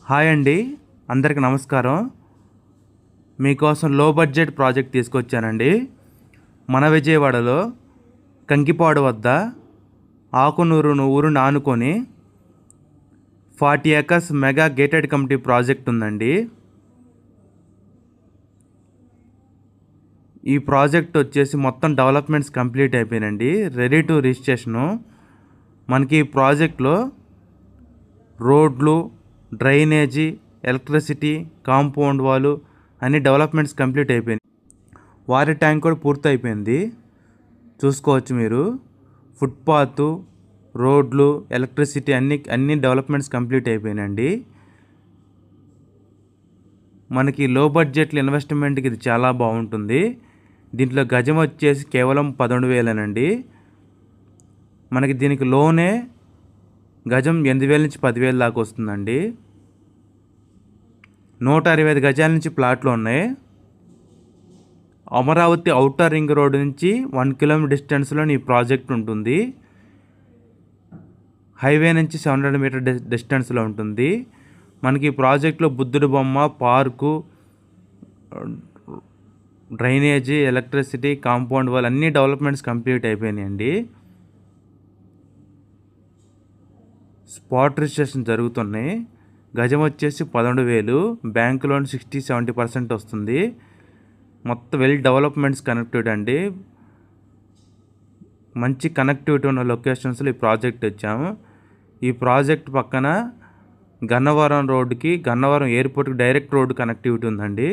Hi అండి, అందరికి నమస్కారం. మీకోసం లో బడ్జెట్ ప్రాజెక్ట్ తీసుకొచ్చానండి. మన విజయవాడలో కంకిపాడు వద్ద ఆకునూరు ఊరును ఆనుకొని 40 acres mega gated community project ఉందండి. ఈ ప్రాజెక్ట్ వచ్చేసి మొత్తం డెవలప్మెంట్స్ కంప్లీట్ అయిపోయినండి, రెడీ టు రిజిస్ట్రేషను. మనకి ఈ ప్రాజెక్ట్లో రోడ్లు, డ్రైనేజీ, ఎలక్ట్రిసిటీ, కాంపౌండ్ వాలు అన్ని డెవలప్మెంట్స్ కంప్లీట్ అయిపోయినాయి. వాటర్ ట్యాంక్ కూడా పూర్తి అయిపోయింది, చూసుకోవచ్చు మీరు. ఫుట్పాత్, రోడ్లు, ఎలక్ట్రిసిటీ అన్ని డెవలప్మెంట్స్ కంప్లీట్ అయిపోయినాయండి. మనకి లో బడ్జెట్లో ఇన్వెస్ట్మెంట్కి ఇది చాలా బాగుంటుంది. దీంట్లో గజం వచ్చేసి కేవలం 11,000 మనకి దీనికి లోనే గజం 8,000 నుంచి 10,000 దాకా వస్తుందండి. 165 గజాల నుంచి ప్లాట్లు ఉన్నాయి. అమరావతి ఔటర్ రింగ్ రోడ్ నుంచి 1 కిలోమీటర్ డిస్టెన్స్లో ఈ ప్రాజెక్ట్ ఉంటుంది. హైవే నుంచి 700 మీటర్ డిస్టెన్స్లో ఉంటుంది. మనకి ఈ ప్రాజెక్ట్లో బుద్ధుడి బొమ్మ, park, drainage, electricity, compound wall అన్ని డెవలప్మెంట్స్ కంప్లీట్ అయిపోయినాయండి. స్పాట్ రిజిస్ట్రేషన్ జరుగుతున్నాయి. గజం వచ్చేసి 11,000, బ్యాంక్ లోన్ 60-70% వస్తుంది. మొత్తం వెల్ డెవలప్మెంట్స్ కనెక్టెడ్ అండి. మంచి కనెక్టివిటీ ఉన్న లొకేషన్స్లో ఈ ప్రాజెక్ట్ వచ్చాము. ఈ ప్రాజెక్ట్ పక్కన గన్నవరం రోడ్డుకి, గన్నవరం ఎయిర్పోర్ట్కి డైరెక్ట్ రోడ్డు కనెక్టివిటీ ఉందండి.